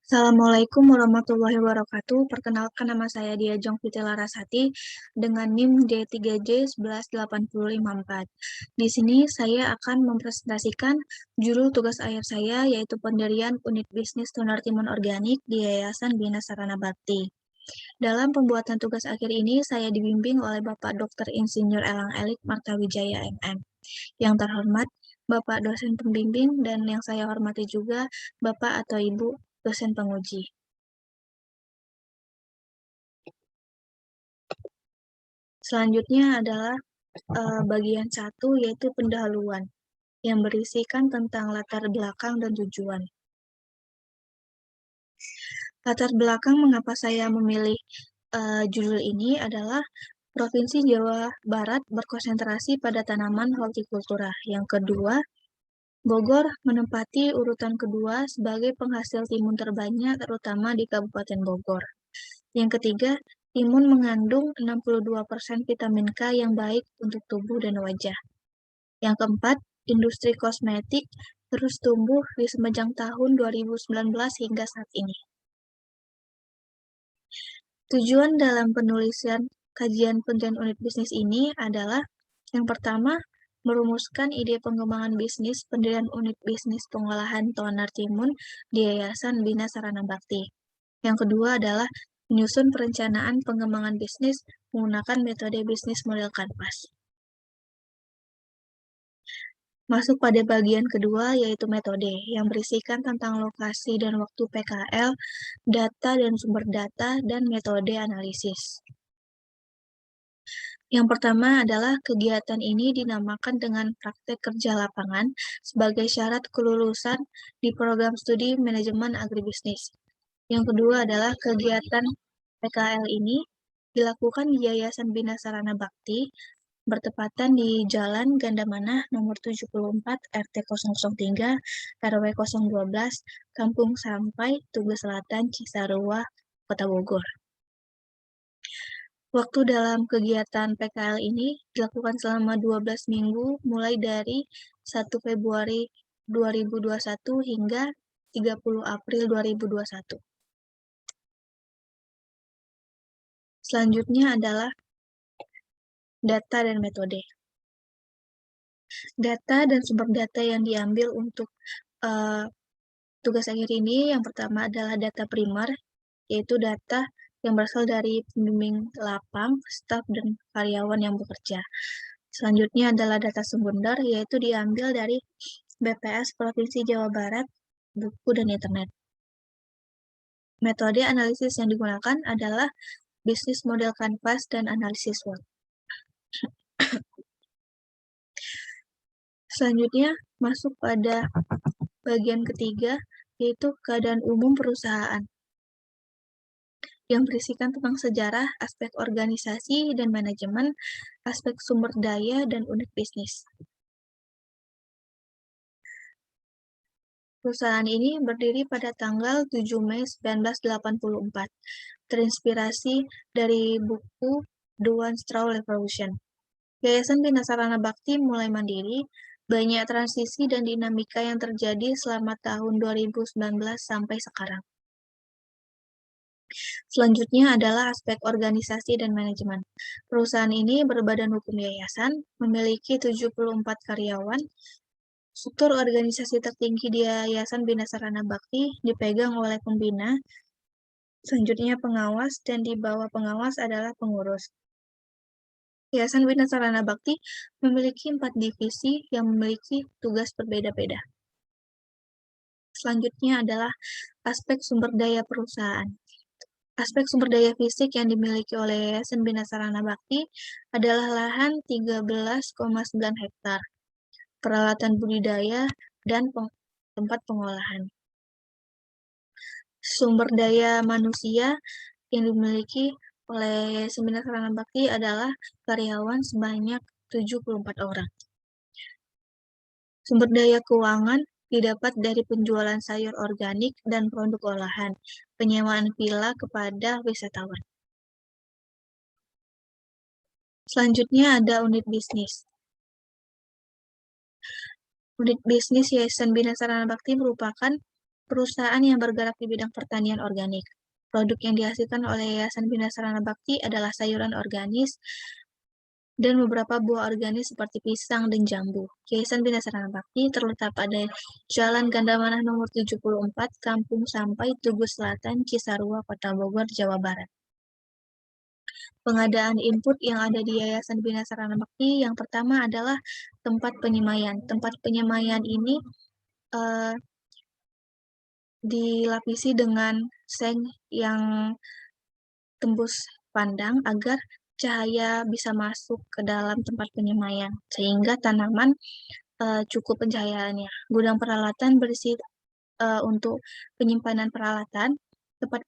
Assalamualaikum warahmatullahi wabarakatuh. Perkenalkan nama saya Dia Jongviti Larasati dengan NIM D3J11854. Di sini saya akan mempresentasikan judul tugas akhir saya yaitu pendirian unit bisnis Tunar Timun Organik di Yayasan Bina Sarana Bakti. Dalam pembuatan tugas akhir ini saya dibimbing oleh Bapak Dr. Insinyur Elang Elik Martawijaya MM. Yang terhormat Bapak dosen pembimbing dan yang saya hormati juga Bapak atau Ibu dosen penguji. Selanjutnya adalah bagian 1 yaitu pendahuluan yang berisikan tentang latar belakang dan tujuan. Latar belakang mengapa saya memilih judul ini adalah Provinsi Jawa Barat berkonsentrasi pada tanaman hortikultura. Yang kedua, Bogor menempati urutan kedua sebagai penghasil timun terbanyak terutama di Kabupaten Bogor. Yang ketiga, timun mengandung 62% vitamin K yang baik untuk tubuh dan wajah. Yang keempat, industri kosmetik terus tumbuh di sepanjang tahun 2019 hingga saat ini. Tujuan dalam penulisan kajian pendirian unit bisnis ini adalah yang pertama, merumuskan ide pengembangan bisnis pendirian unit bisnis pengolahan toner timun di Yayasan Bina Sarana Bakti. Yang kedua adalah menyusun perencanaan pengembangan bisnis menggunakan metode bisnis model kanvas. Masuk pada bagian kedua yaitu metode yang berisikan tentang lokasi dan waktu PKL, data dan sumber data, dan metode analisis. Yang pertama adalah kegiatan ini dinamakan dengan praktek kerja lapangan sebagai syarat kelulusan di program studi manajemen agribisnis. Yang kedua adalah kegiatan PKL ini dilakukan di Yayasan Bina Sarana Bakti bertepatan di Jalan Gandamana nomor 74 RT 003 RW 012 Kampung Sampai Tugu Selatan Cisarua Kota Bogor. Waktu dalam kegiatan PKL ini dilakukan selama 12 minggu mulai dari 1 Februari 2021 hingga 30 April 2021. Selanjutnya adalah data dan metode. Data dan sumber data yang diambil untuk tugas akhir ini yang pertama adalah data primer, yaitu data yang berasal dari pembimbing lapang, staf, dan karyawan yang bekerja. Selanjutnya adalah data sekunder, yaitu diambil dari BPS Provinsi Jawa Barat, buku, dan internet. Metode analisis yang digunakan adalah bisnis model kanvas dan analisis SWOT. Selanjutnya, masuk pada bagian ketiga, yaitu keadaan umum perusahaan, yang berisikan tentang sejarah, aspek organisasi dan manajemen, aspek sumber daya, dan unit bisnis. Perusahaan ini berdiri pada tanggal 7 Mei 1984, terinspirasi dari buku The One Straw Revolution. Yayasan Bina Sarana Bakti mulai mandiri, banyak transisi dan dinamika yang terjadi selama tahun 2019 sampai sekarang. Selanjutnya adalah aspek organisasi dan manajemen. Perusahaan ini berbadan hukum yayasan, memiliki 74 karyawan. Struktur organisasi tertinggi di Yayasan Bina Sarana Bakti dipegang oleh pembina, selanjutnya pengawas, dan di bawah pengawas adalah pengurus. Yayasan Bina Sarana Bakti memiliki 4 divisi yang memiliki tugas berbeda-beda. Selanjutnya adalah aspek sumber daya perusahaan. Aspek sumber daya fisik yang dimiliki oleh Yayasan Bina Sarana Bakti adalah lahan 13,9 hektar, peralatan budidaya, dan tempat pengolahan. Sumber daya manusia yang dimiliki oleh Yayasan Bina Sarana Bakti adalah karyawan sebanyak 74 orang. Sumber daya keuangan didapat dari penjualan sayur organik dan produk olahan, penyewaan villa kepada wisatawan. Selanjutnya ada unit bisnis. Unit bisnis Yayasan Bina Sarana Bakti merupakan perusahaan yang bergerak di bidang pertanian organik. Produk yang dihasilkan oleh Yayasan Bina Sarana Bakti adalah sayuran organis dan beberapa buah organis seperti pisang dan jambu. Yayasan Bina Sarana Bakti terletak pada Jalan Gandamanah nomor 74, Kampung Sampai, Tugu Selatan, Cisarua, Kota Bogor, Jawa Barat. Pengadaan input yang ada di Yayasan Bina Sarana Bakti yang pertama adalah tempat penyemaian. Tempat penyemaian ini dilapisi dengan seng yang tembus pandang agar cahaya bisa masuk ke dalam tempat penyemaian sehingga tanaman cukup pencahayaannya. Gudang peralatan berisi untuk penyimpanan peralatan, tempat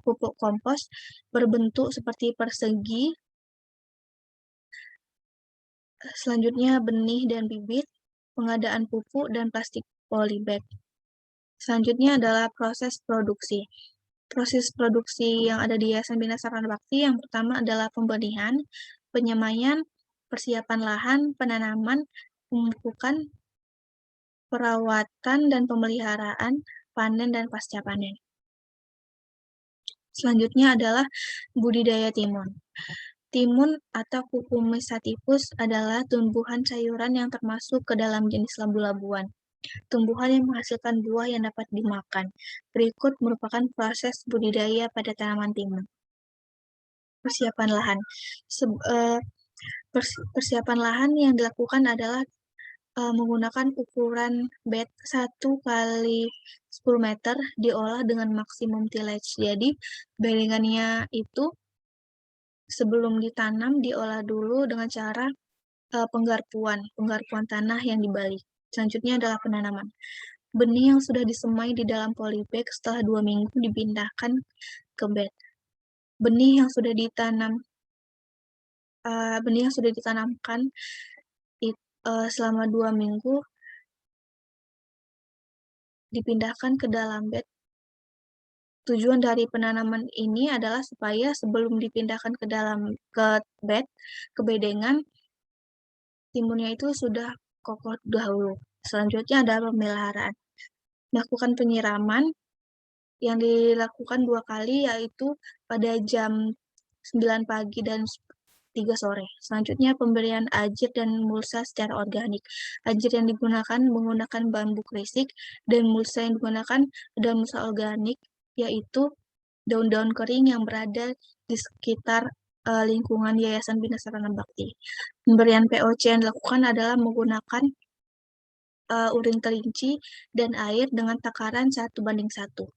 pupuk kompos berbentuk seperti persegi. Selanjutnya benih dan bibit, pengadaan pupuk dan plastik polybag. Selanjutnya adalah proses produksi. Proses produksi yang ada di Yayasan Bina Sarana Bakti yang pertama adalah pembenihan, penyemaian, persiapan lahan, penanaman, pemupukan, perawatan dan pemeliharaan, panen dan pasca panen. Selanjutnya adalah budidaya timun. Timun atau Cucumis sativus adalah tumbuhan sayuran yang termasuk ke dalam jenis labu-labuan. Tumbuhan yang menghasilkan buah yang dapat dimakan. Berikut merupakan proses budidaya pada tanaman timun. Persiapan lahan. Persiapan lahan yang dilakukan adalah menggunakan ukuran bed 1 kali 10 meter diolah dengan maksimum tillage. Jadi bedengannya itu sebelum ditanam diolah dulu dengan cara penggarpuan tanah yang dibalik. Selanjutnya adalah penanaman. Benih yang sudah disemai di dalam polybag setelah 2 minggu dipindahkan ke bed. Benih yang sudah ditanamkan selama 2 minggu dipindahkan ke dalam bed. Tujuan dari penanaman ini adalah supaya sebelum dipindahkan ke bed, ke bedengan, timunnya itu sudah kokoh dahulu. Selanjutnya ada pemeliharaan. Melakukan penyiraman yang dilakukan 2 kali, yaitu pada jam 9 pagi dan 3 sore. Selanjutnya pemberian ajir dan mulsa secara organik. Ajir yang digunakan menggunakan bambu krisik dan mulsa yang digunakan adalah mulsa organik, yaitu daun-daun kering yang berada di sekitar lingkungan Yayasan Bina Sarana Bakti. Pemberian POC yang dilakukan adalah menggunakan urin kelinci dan air dengan takaran 1:1.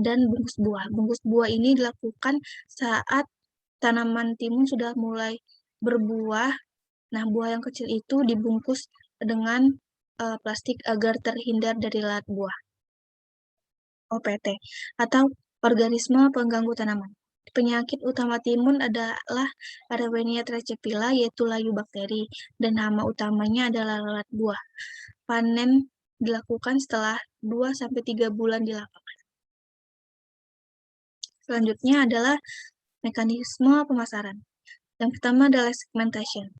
Dan bungkus buah. Bungkus buah ini dilakukan saat tanaman timun sudah mulai berbuah. Nah, buah yang kecil itu dibungkus dengan plastik agar terhindar dari lalat buah. OPT atau organisme pengganggu tanaman. Penyakit utama timun adalah Arowenia trichepila, yaitu layu bakteri, dan hama utamanya adalah lalat buah. Panen dilakukan setelah 2-3 bulan di lapangan. Selanjutnya adalah mekanisme pemasaran. Yang pertama adalah segmentation.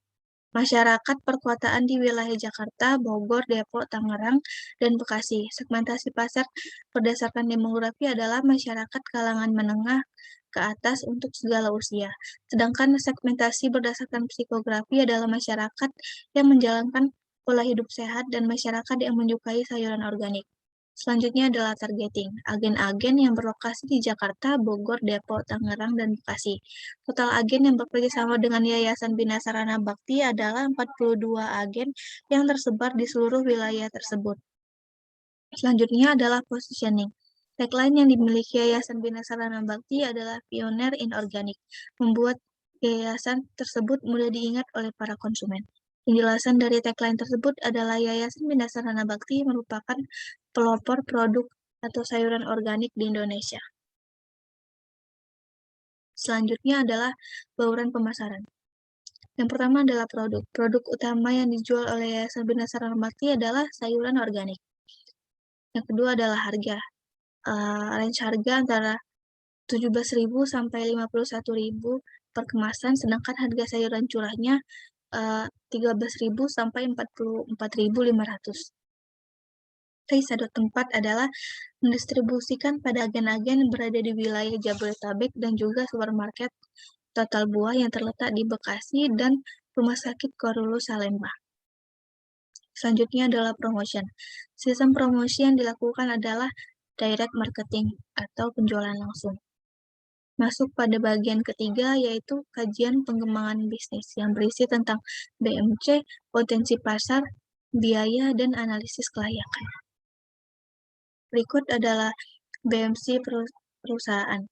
Masyarakat perkotaan di wilayah Jakarta, Bogor, Depok, Tangerang, dan Bekasi. Segmentasi pasar berdasarkan demografi adalah masyarakat kalangan menengah ke atas untuk segala usia. Sedangkan segmentasi berdasarkan psikografi adalah masyarakat yang menjalankan pola hidup sehat dan masyarakat yang menyukai sayuran organik. Selanjutnya adalah targeting, agen-agen yang berlokasi di Jakarta, Bogor, Depok, Tangerang, dan Bekasi. Total agen yang bekerja sama dengan Yayasan Bina Sarana Bakti adalah 42 agen yang tersebar di seluruh wilayah tersebut. Selanjutnya adalah positioning. Tagline yang dimiliki Yayasan Bina Sarana Bakti adalah Pioneer in Organic, membuat yayasan tersebut mudah diingat oleh para konsumen. Penjelasan dari tagline tersebut adalah Yayasan Bina Sarana Bakti merupakan pelopor produk atau sayuran organik di Indonesia. Selanjutnya adalah bauran pemasaran. Yang pertama adalah produk. Produk utama yang dijual oleh Yayasan Bina Sarana Bakti adalah sayuran organik. Yang kedua adalah harga. Range harga antara 17.000 sampai 51.000 per kemasan, sedangkan harga sayuran curahnya 13.000 sampai 44.500. Tempat adalah mendistribusikan pada agen-agen yang berada di wilayah Jabodetabek dan juga supermarket Total Buah yang terletak di Bekasi dan Rumah Sakit Korulus Salemba. Selanjutnya adalah promotion. Sistem promosi yang dilakukan adalah direct marketing atau penjualan langsung. Masuk pada bagian ketiga yaitu kajian pengembangan bisnis yang berisi tentang BMC, potensi pasar, biaya, dan analisis kelayakan. Berikut adalah BMC perusahaan.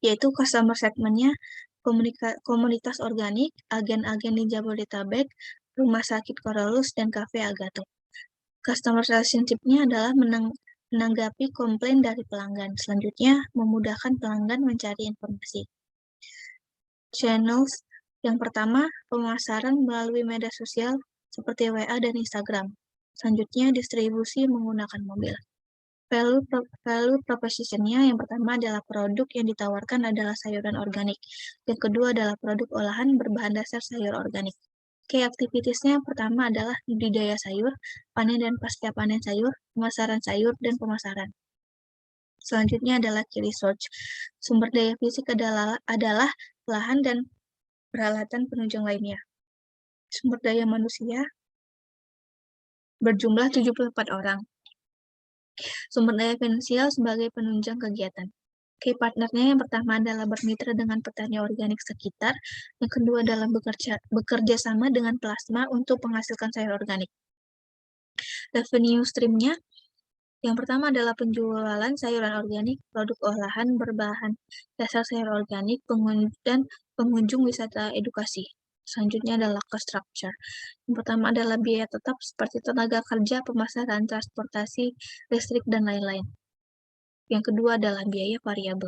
Yaitu customer segmentnya komunitas organik, agen-agen di Jabodetabek, rumah sakit Korolus, dan kafe Agato. Customer relationship-nya adalah menanggapi komplain dari pelanggan. Selanjutnya, memudahkan pelanggan mencari informasi. Channels yang pertama, pemasaran melalui media sosial seperti WA dan Instagram. Selanjutnya, distribusi menggunakan mobil. Value proposition-nya yang pertama adalah produk yang ditawarkan adalah sayuran organik. Yang kedua adalah produk olahan berbahan dasar sayur organik. Key activities-nya yang pertama adalah budidaya sayur, panen dan pasca panen sayur, pemasaran sayur, dan pemasaran. Selanjutnya adalah key research. Sumber daya fisik adalah lahan dan peralatan penunjang lainnya. Sumber daya manusia berjumlah 74 orang. Sumber daya finansial sebagai penunjang kegiatan. Key partnernya yang pertama adalah bermitra dengan petani organik sekitar, yang kedua adalah bekerja sama dengan plasma untuk menghasilkan sayur organik. Revenue stream-nya yang pertama adalah penjualan sayuran organik, produk olahan berbahan dasar sayur organik, dan pengunjung wisata edukasi. Selanjutnya adalah cost structure. Yang pertama adalah biaya tetap seperti tenaga kerja, pemasaran, transportasi, listrik, dan lain-lain. Yang kedua adalah biaya variabel.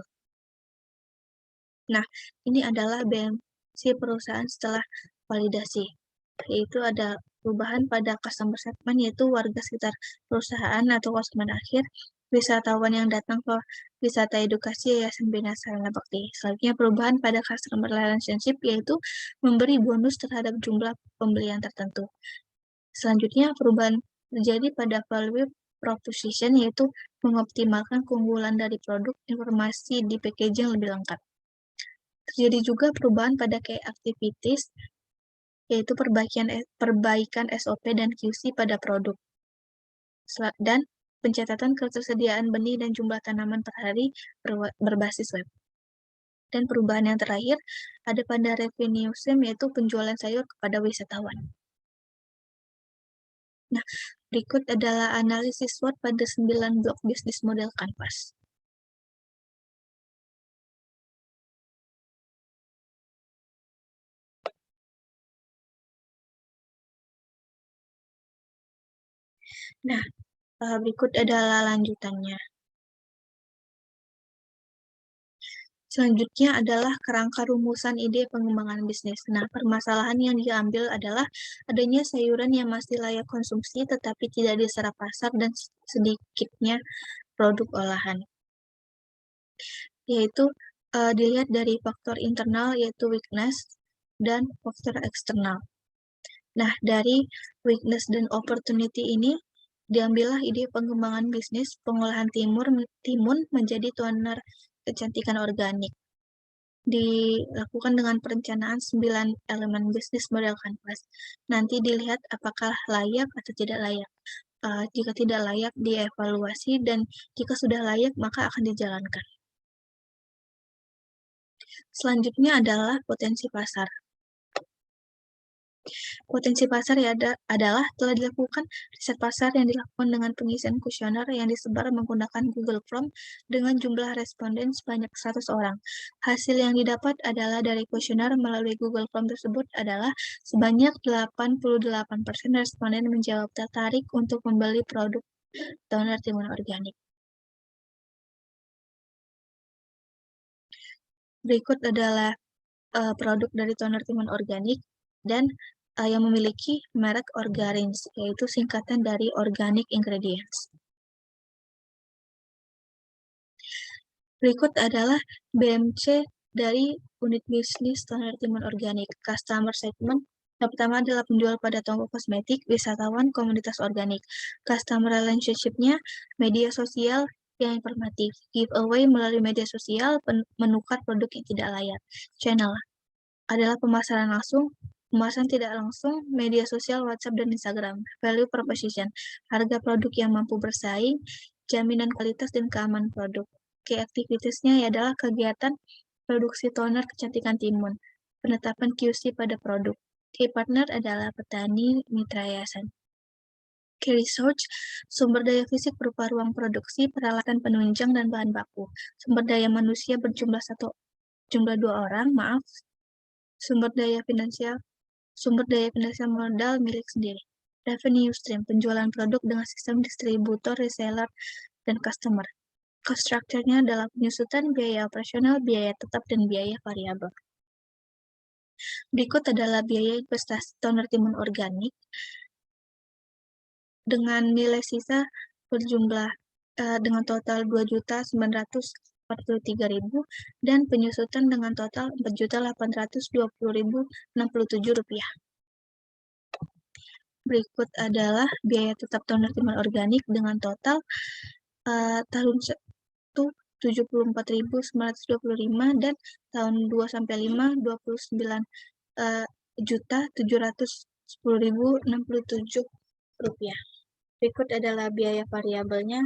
Nah, ini adalah BMC perusahaan setelah validasi, yaitu ada perubahan pada customer segment, yaitu warga sekitar perusahaan atau konsumen akhir, wisatawan yang datang ke wisata edukasi Yayasan Bina Sarana Bakti. Selanjutnya perubahan pada customer relationship, yaitu memberi bonus terhadap jumlah pembelian tertentu. Selanjutnya perubahan terjadi pada value proposition, yaitu mengoptimalkan keunggulan dari produk, informasi di packaging lebih lengkap. Terjadi juga perubahan pada key activities, yaitu perbaikan SOP dan QC pada produk, dan pencatatan ketersediaan benih dan jumlah tanaman per hari berbasis web. Dan perubahan yang terakhir ada pada revenue stream, yaitu penjualan sayur kepada wisatawan. Nah, berikut adalah analisis SWOT pada 9 blok bisnis model Canvas. Nah, berikut adalah lanjutannya. Selanjutnya adalah kerangka rumusan ide pengembangan bisnis. Nah, permasalahan yang diambil adalah adanya sayuran yang masih layak konsumsi tetapi tidak diserap pasar dan sedikitnya produk olahan. Yaitu dilihat dari faktor internal yaitu weakness dan faktor eksternal. Nah, dari weakness dan opportunity ini diambillah ide pengembangan bisnis pengolahan timun menjadi toner kecantikan organik. Dilakukan dengan perencanaan 9 elemen bisnis model Canvas. Nanti dilihat apakah layak atau tidak layak. Jika tidak layak, dievaluasi, dan jika sudah layak, maka akan dijalankan. Selanjutnya adalah potensi pasar. Potensi pasar adalah telah dilakukan riset pasar yang dilakukan dengan pengisian kuesioner yang disebar menggunakan Google Form dengan jumlah responden sebanyak 100 orang. Hasil yang didapat adalah dari kuesioner melalui Google Form tersebut adalah sebanyak 88% responden menjawab tertarik untuk membeli produk toner timun organik. Berikut adalah produk dari toner timun organik dan yang memiliki merek Orgarinz, yaitu singkatan dari Organic Ingredients. Berikut adalah BMC dari unit bisnis toner timun organik. Customer segment Yang pertama adalah penjual pada toko kosmetik, wisatawan, komunitas organik. Customer relationship-nya, media sosial yang informatif. Giveaway melalui media sosial, menukar produk yang tidak layak. Channel adalah pemasaran langsung, pemasaran tidak langsung, media sosial, WhatsApp, dan Instagram. Value proposition, harga produk yang mampu bersaing, jaminan kualitas dan keamanan produk. Key activities-nya adalah kegiatan produksi toner kecantikan timun, penetapan QC pada produk. Key partner adalah petani mitra yayasan. Key research, sumber daya fisik berupa ruang produksi, peralatan penunjang, dan bahan baku. Sumber daya manusia berjumlah jumlah 2 orang, maaf. Sumber daya finansial modal milik sendiri. Revenue stream, penjualan produk dengan sistem distributor, reseller, dan customer. Cost structure-nya adalah penyusutan, biaya operasional, biaya tetap, dan biaya variabel. Berikut adalah biaya investasi toner timun organik dengan nilai sisa berjumlah dengan total 2.943.000 dan penyusutan dengan total 4.820.067 rupiah. Berikut adalah biaya tetap toner timun organik dengan total tahun 1 74.925 dan tahun 2 sampai 5 29.710.067 rupiah. Berikut adalah biaya variabelnya.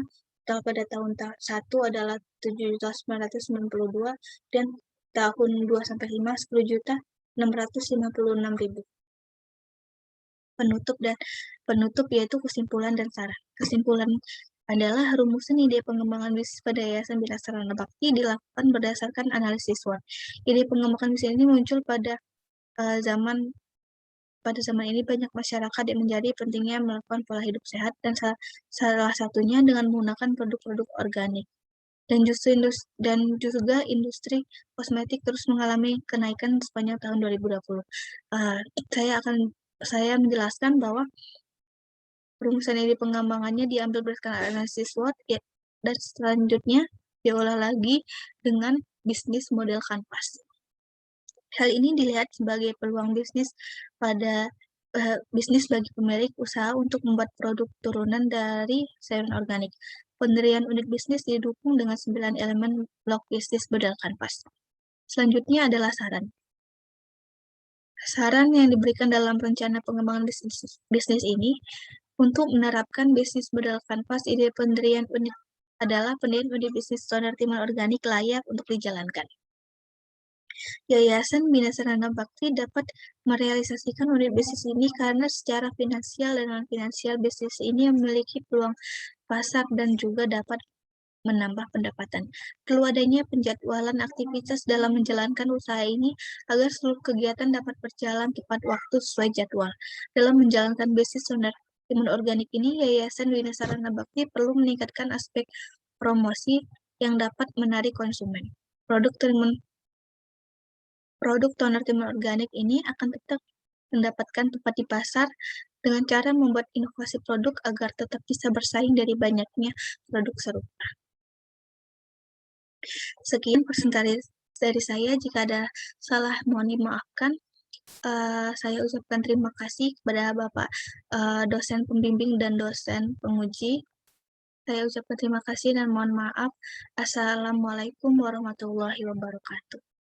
Total pada tahun 1 adalah 7.992 dan tahun 2 sampai 5 10.656.000. Penutup yaitu kesimpulan dan saran. Kesimpulan adalah rumusan ide pengembangan bisnis pada Yayasan Bina Sarana Bakti dilakukan berdasarkan analisis SWOT. Ide pengembangan bisnis ini muncul pada zaman ini banyak masyarakat yang menjadi pentingnya melakukan pola hidup sehat dan salah satunya dengan menggunakan produk-produk organik. Dan juga industri kosmetik terus mengalami kenaikan sepanjang tahun 2020. Saya menjelaskan bahwa rumusan ide pengembangannya diambil berdasarkan analisis SWOT dan selanjutnya diolah lagi dengan bisnis model kanvas. Hal ini dilihat sebagai peluang bisnis bagi pemilik usaha untuk membuat produk turunan dari sayuran organik. Pendirian unit bisnis didukung dengan 9 elemen blok bisnis model kanvas. Selanjutnya adalah saran. Saran yang diberikan dalam rencana pengembangan bisnis ini untuk menerapkan bisnis model kanvas, ide pendirian unit adalah pendirian unit bisnis toner timun organik layak untuk dijalankan. Yayasan Bina Sarana Bakti dapat merealisasikan unit bisnis ini karena secara finansial dan non-finansial bisnis ini memiliki peluang pasar dan juga dapat menambah pendapatan. Perlu adanya penjadwalan aktivitas dalam menjalankan usaha ini agar seluruh kegiatan dapat berjalan tepat waktu sesuai jadwal. Dalam menjalankan bisnis toner timun organik ini, Yayasan Bina Sarana Bakti perlu meningkatkan aspek promosi yang dapat menarik konsumen. Produk toner timun organik ini akan tetap mendapatkan tempat di pasar dengan cara membuat inovasi produk agar tetap bisa bersaing dari banyaknya produk serupa. Sekian presentasi dari saya. Jika ada salah, mohon dimaafkan. Saya ucapkan terima kasih kepada Bapak dosen pembimbing dan dosen penguji. Saya ucapkan terima kasih dan mohon maaf. Assalamualaikum warahmatullahi wabarakatuh.